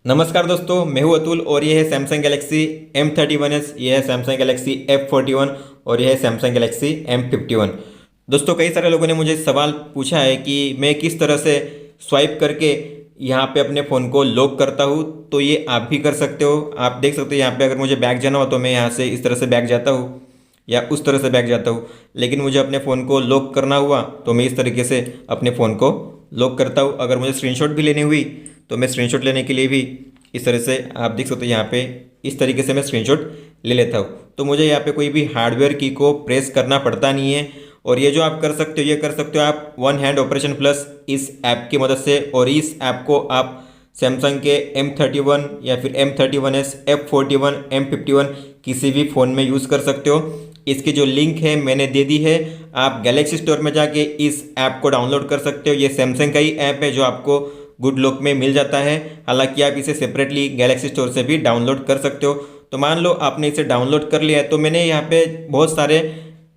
नमस्कार दोस्तों, मैं हूं अतुल और ये है सैमसंग गैलेक्सी M31s, ये है सैमसंग गैलेक्सी F41 और ये है सैमसंग गैलेक्सी M51। दोस्तों, कई सारे लोगों ने मुझे सवाल पूछा है कि मैं किस तरह से स्वाइप करके यहाँ पे अपने फ़ोन को लॉक करता हूँ। तो ये आप भी कर सकते हो। आप देख सकते हो यहाँ पे अगर मुझे बैक जाना हो तो मैं यहाँ से इस तरह से बैक जाता हूँ या उस तरह से बैक जाता हूँ। लेकिन मुझे अपने फ़ोन को लॉक करना हुआ तो मैं इस तरीके से अपने फ़ोन को लॉक करता हूँ। अगर मुझे स्क्रीनशॉट भी लेनी हुई तो मैं स्क्रीनशॉट लेने के लिए भी इस तरह से, आप देख सकते हो यहाँ पे, इस तरीके से मैं स्क्रीनशॉट ले लेता हूँ। तो मुझे यहाँ पे कोई भी हार्डवेयर की को प्रेस करना पड़ता नहीं है। और ये जो आप कर सकते हो, ये कर सकते हो आप वन हैंड ऑपरेशन प्लस इस ऐप की मदद से। और इस ऐप को आप सैमसंग के M31 या फिर M31s, F41, M51 किसी भी फ़ोन में यूज़ कर सकते हो। इसकी जो लिंक है मैंने दे दी है। आप गैलेक्सी स्टोर में जाके इस ऐप को डाउनलोड कर सकते हो। ये सैमसंग का ही ऐप है जो आपको गुड लॉक में मिल जाता है। हालांकि आप इसे सेपरेटली गैलेक्सी स्टोर से भी डाउनलोड कर सकते हो। तो मान लो आपने इसे डाउनलोड कर लिया है, तो मैंने यहाँ पे बहुत सारे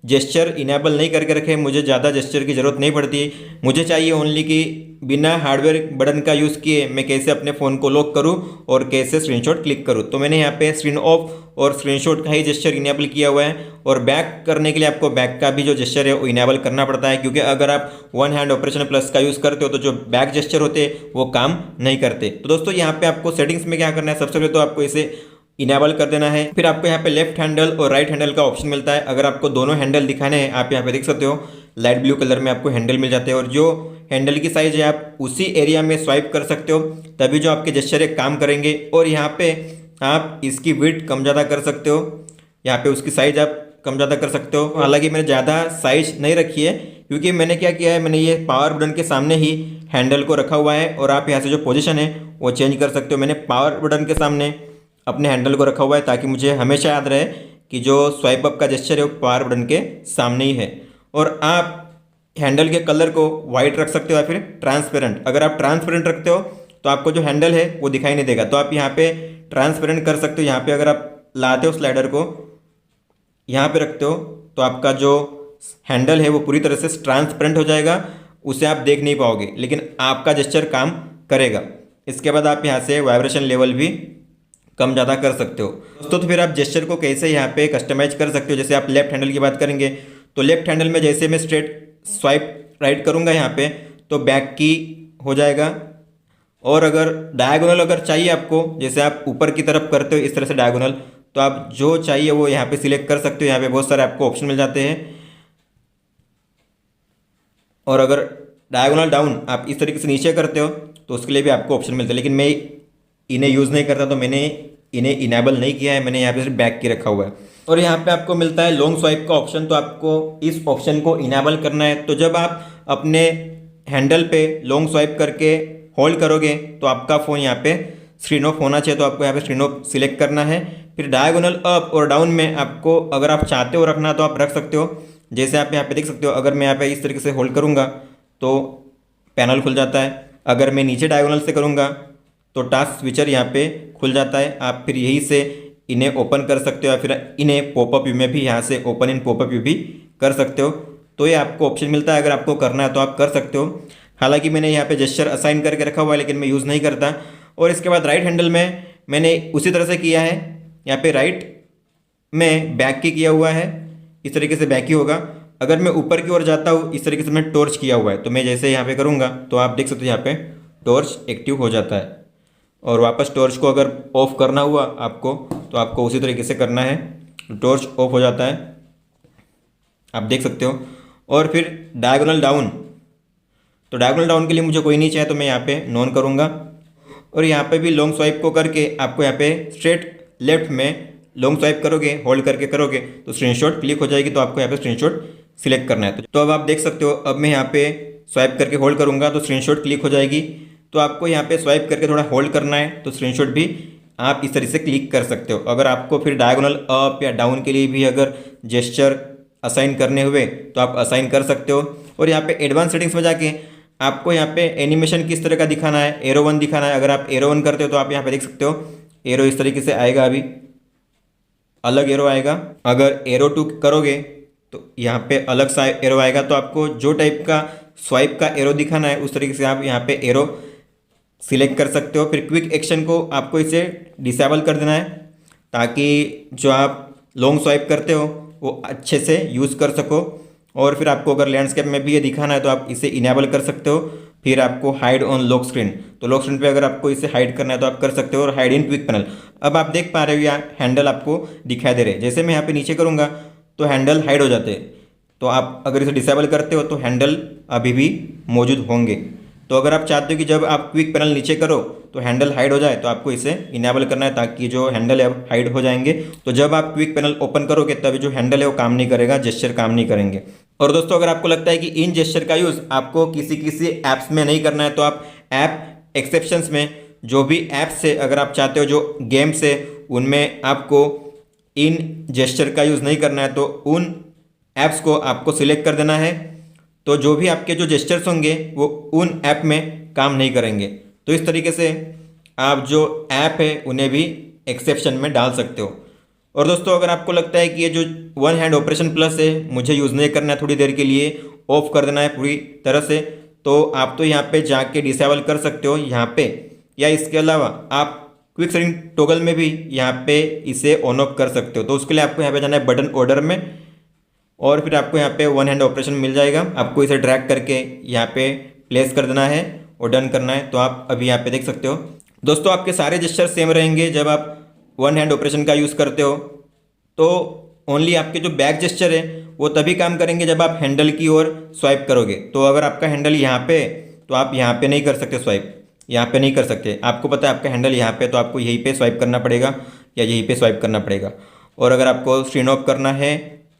जेस्चर इनेबल नहीं करके रखे। मुझे ज़्यादा जेस्चर की ज़रूरत नहीं पड़ती। मुझे चाहिए ओनली कि बिना हार्डवेयर बटन का यूज़ किए मैं कैसे अपने फ़ोन को लॉक करूं और कैसे स्क्रीनशॉट क्लिक करूं। तो मैंने यहाँ पे स्क्रीन ऑफ और स्क्रीनशॉट का ही जेस्चर इनेबल किया हुआ है। और बैक करने के लिए आपको बैक का भी जो जेस्चर है वो इनेबल करना पड़ता है, क्योंकि अगर आप वन हैंड ऑपरेशन प्लस का यूज़ करते हो तो जो बैक जेस्चर होते हैं वो काम नहीं करते। तो दोस्तों, यहाँ पे आपको सेटिंग्स में क्या करना है, सबसे पहले तो आपको इसे इनेबल कर देना है। फिर आपको यहाँ पे लेफ्ट हैंडल और राइट हैंडल का ऑप्शन मिलता है। अगर आपको दोनों हैंडल दिखाने हैं, आप यहाँ पे देख सकते हो लाइट ब्लू कलर में आपको हैंडल मिल जाते हैं। और जो हैंडल की साइज है आप उसी एरिया में स्वाइप कर सकते हो, तभी जो आपके जेस्चर है काम करेंगे। और यहाँ पे आप इसकी विड्थ कम ज़्यादा कर सकते हो, यहाँ पे उसकी साइज आप कम ज़्यादा कर सकते हो। हालांकि मैंने ज़्यादा साइज नहीं रखी है, क्योंकि मैंने क्या किया है, मैंने ये पावर बटन के सामने ही हैंडल को रखा हुआ है। और आप यहाँ से जो पोजीशन है वो चेंज कर सकते हो। मैंने पावर बटन के सामने अपने हैंडल को रखा हुआ है ताकि मुझे हमेशा याद रहे कि जो स्वाइप अप का जेस्चर है वो पावर बटन के सामने ही है। और आप हैंडल के कलर को वाइट रख सकते हो या फिर ट्रांसपेरेंट। अगर आप ट्रांसपेरेंट रखते हो तो आपको जो हैंडल है वो दिखाई नहीं देगा। तो आप यहाँ पे ट्रांसपेरेंट कर सकते हो। यहाँ पे अगर आप लाते हो स्लाइडर को यहाँ पे रखते हो तो आपका जो हैंडल है वो पूरी तरह से ट्रांसपेरेंट हो जाएगा, उसे आप देख नहीं पाओगे, लेकिन आपका जेस्चर काम करेगा। इसके बाद आप यहाँ से वाइब्रेशन लेवल भी कम ज़्यादा कर सकते हो। दोस्तों, तो फिर आप जेस्चर को कैसे यहाँ पे कस्टमाइज कर सकते हो। जैसे आप लेफ्ट हैंडल की बात करेंगे तो लेफ्ट हैंडल में जैसे मैं स्ट्रेट स्वाइप राइट करूँगा यहाँ पे तो बैक की हो जाएगा। और अगर डायगोनल अगर चाहिए आपको, जैसे आप ऊपर की तरफ करते हो इस तरह से डायगोनल, तो आप जो चाहिए वो यहाँ पे सिलेक्ट कर सकते हो। यहाँ पे बहुत सारे आपको ऑप्शन मिल जाते हैं। और अगर डायगोनल डाउन आप इस तरीके से नीचे करते हो तो उसके लिए भी आपको ऑप्शन मिलता है। लेकिन मैं इन्हें यूज़ नहीं करता तो मैंने इन्हें इनेबल नहीं किया है, मैंने यहाँ पे सिर्फ बैक की रखा हुआ है। और यहाँ पे आपको मिलता है लॉन्ग स्वाइप का ऑप्शन, तो आपको इस ऑप्शन को इनेबल करना है। तो जब आप अपने हैंडल पे लॉन्ग स्वाइप करके होल्ड करोगे तो आपका फ़ोन यहाँ पे स्क्रीन ऑफ होना चाहिए। तो आपको यहाँ पे स्क्रीन ऑफ सिलेक्ट करना है। फिर डायगोनल अप और डाउन में आपको अगर आप चाहते हो रखना तो आप रख सकते हो। जैसे आप यहाँ पे देख सकते हो, अगर मैं यहाँ पे इस तरीके से होल्ड करूँगा तो पैनल खुल जाता है। अगर मैं नीचे डायगोनल से करूँगा तो टास्क स्विचर यहाँ पे खुल जाता है। आप फिर यहीं से इन्हें ओपन कर सकते हो या फिर इन्हें पॉपअप व्यू में भी यहाँ से ओपन इन पॉपअप व्यू भी कर सकते हो। तो ये आपको ऑप्शन मिलता है, अगर आपको करना है तो आप कर सकते हो। हालांकि मैंने यहाँ पे जेस्चर असाइन करके रखा हुआ है, लेकिन मैं यूज़ नहीं करता। और इसके बाद राइट हैंडल में मैंने उसी तरह से किया है। यहाँ पे राइट में बैक की किया हुआ है, इस तरीके से बैक ही होगा। अगर मैं ऊपर की ओर जाता हूँ इस तरीके से मैं टॉर्च किया हुआ है, तो मैं जैसे यहाँ पे करूँगा तो आप देख सकते हो यहाँ पे टॉर्च एक्टिव हो जाता है। और वापस टॉर्च को अगर ऑफ करना हुआ आपको तो आपको उसी तरीके से करना है, टॉर्च ऑफ हो जाता है, आप देख सकते हो। और फिर डायगोनल डाउन, तो डायगोनल डाउन के लिए मुझे कोई नहीं चाहिए तो मैं यहाँ पे नॉन करूँगा। और यहाँ पे भी लॉन्ग स्वाइप को करके आपको यहाँ पे स्ट्रेट लेफ्ट में लॉन्ग स्वाइप करोगे, होल्ड करके करोगे तो स्क्रीनशॉट क्लिक हो जाएगी। तो आपको यहाँ पे स्क्रीनशॉट सिलेक्ट करना है। तो अब आप देख सकते हो, अब मैं यहाँ पे स्वाइप करके होल्ड करूँगा तो स्क्रीनशॉट क्लिक हो जाएगी। तो आपको यहाँ पे स्वाइप करके थोड़ा होल्ड करना है तो स्क्रीनशॉट भी आप इस तरह से क्लिक कर सकते हो। अगर आपको फिर डायगोनल अप या डाउन के लिए भी अगर जेस्चर असाइन करने हुए तो आप असाइन कर सकते हो। और यहाँ पे एडवांस सेटिंग्स में जाके आपको यहाँ पे एनिमेशन किस तरह का दिखाना है, एरो 1 दिखाना है। अगर आप एरो 1 करते हो तो आप यहाँ पे देख सकते हो एरो इस तरीके से आएगा, अभी अलग एरो आएगा। अगर एरो 2 करोगे तो यहाँ पे अलग सा एरो आएगा। तो आपको जो टाइप का स्वाइप का एरो दिखाना है उस तरीके से आप यहाँ पे एरो सिलेक्ट कर सकते हो। फिर क्विक एक्शन को आपको इसे डिसेबल कर देना है ताकि जो आप लॉन्ग स्वाइप करते हो वो अच्छे से यूज़ कर सको। और फिर आपको अगर लैंडस्केप में भी ये दिखाना है तो आप इसे इनेबल कर सकते हो। फिर आपको हाइड ऑन लॉक स्क्रीन, तो लॉक स्क्रीन पे अगर आपको इसे हाइड करना है तो आप कर सकते हो। और हाइड इन क्विक पैनल, अब आप देख पा रहे हो यहाँ हैंडल आपको दिखाई दे रहे हैं। जैसे मैं यहाँ पे नीचे करूँगा तो हैंडल हाइड हो जाते हैं। तो आप अगर इसे डिसेबल करते हो तो हैंडल अभी भी मौजूद होंगे। तो अगर आप चाहते हो कि जब आप क्विक पैनल नीचे करो तो हैंडल हाइड हो जाए तो आपको इसे इनेबल करना है ताकि जो हैंडल है वो हाइड हो जाएंगे। तो जब आप क्विक पैनल ओपन करोगे तभी जो हैंडल है वो काम नहीं करेगा, जेस्चर काम नहीं करेंगे। और दोस्तों अगर आपको लगता है कि इन जेस्चर का यूज़ आपको किसी किसी ऐप्स में नहीं करना है तो आप ऐप एक्सेप्शंस में जो भी ऐप्स है अगर आप चाहते हो जो गेम्स है उनमें आपको इन जेस्चर का यूज़ नहीं करना है तो उन ऐप्स को आपको सिलेक्ट कर देना है। तो जो भी आपके जो जेस्चर्स होंगे वो उन ऐप में काम नहीं करेंगे। तो इस तरीके से आप जो ऐप है उन्हें भी एक्सेप्शन में डाल सकते हो। और दोस्तों अगर आपको लगता है कि ये जो वन हैंड ऑपरेशन प्लस है मुझे यूज़ नहीं करना है, थोड़ी देर के लिए ऑफ कर देना है पूरी तरह से, तो आप तो यहाँ पे जाके डिसेबल कर सकते हो यहाँ पे। या इसके अलावा आप क्विक सेटिंग टॉगल में भी यहाँ पे इसे ऑन ऑफ कर सकते हो। तो उसके लिए आपको यहाँ पे जाना है बटन ऑर्डर में और फिर आपको यहाँ पे वन हैंड ऑपरेशन मिल जाएगा। आपको इसे ड्रैग करके यहाँ पे प्लेस कर देना है और डन करना है। तो आप अभी यहाँ पे देख सकते हो दोस्तों आपके सारे जेस्चर सेम रहेंगे जब आप वन हैंड ऑपरेशन का यूज़ करते हो। तो ओनली आपके जो बैक जेस्चर है वो तभी काम करेंगे जब आप हैंडल की ओर स्वाइप करोगे। तो अगर आपका हैंडल यहाँ पे तो आप यहाँ पे नहीं कर सकते स्वाइप, यहाँ पे नहीं कर सकते। आपको पता है आपका हैंडल यहाँ पे तो आपको यहीं पे स्वाइप करना पड़ेगा या यहीं पे स्वाइप करना पड़ेगा। और अगर आपको स्क्रीन ऑफ करना है,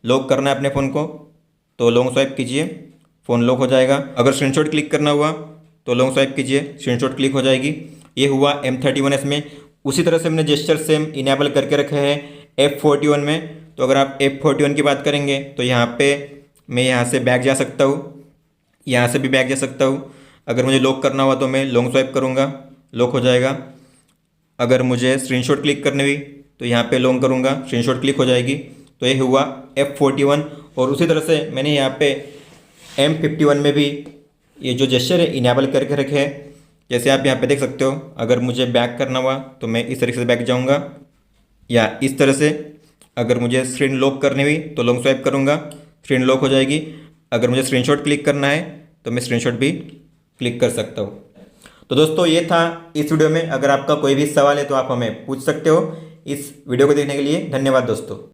लॉक करना है अपने फ़ोन को, तो लॉन्ग स्वाइप कीजिए, फ़ोन लॉक हो जाएगा। अगर स्क्रीनशॉट क्लिक करना हुआ तो लॉन्ग स्वाइप कीजिए, स्क्रीनशॉट क्लिक हो जाएगी। ये हुआ M31s में। उसी तरह से हमने जेस्चर सेम इनेबल करके रखे हैं F41 में। तो अगर आप F41 की बात करेंगे तो यहाँ पे मैं यहाँ से बैक जा सकता हूँ, यहाँ से भी बैक जा सकता हूँ। अगर मुझे लॉक करना हुआ तो मैं लॉन्ग स्वाइप करूँगा, लॉक हो जाएगा। अगर मुझे स्क्रीनशॉट क्लिक करनी हुई तो यहाँ पे लॉन्ग करूँगा, स्क्रीनशॉट क्लिक हो जाएगी। तो ये हुआ F41। और उसी तरह से मैंने यहाँ पे M51 में भी ये जो जेस्चर है इनेबल करके रखे हैं। जैसे आप यहाँ पे देख सकते हो, अगर मुझे बैक करना हुआ तो मैं इस तरीके से बैक जाऊँगा या इस तरह से। अगर मुझे स्क्रीन लॉक करनी हुई तो लॉन्ग स्वाइप करूँगा, स्क्रीन लॉक हो जाएगी। अगर मुझे स्क्रीनशॉट क्लिक करना है तो मैं स्क्रीनशॉट भी क्लिक कर सकता हूँ। तो दोस्तों ये था इस वीडियो में। अगर आपका कोई भी सवाल है तो आप हमें पूछ सकते हो। इस वीडियो को देखने के लिए धन्यवाद दोस्तों।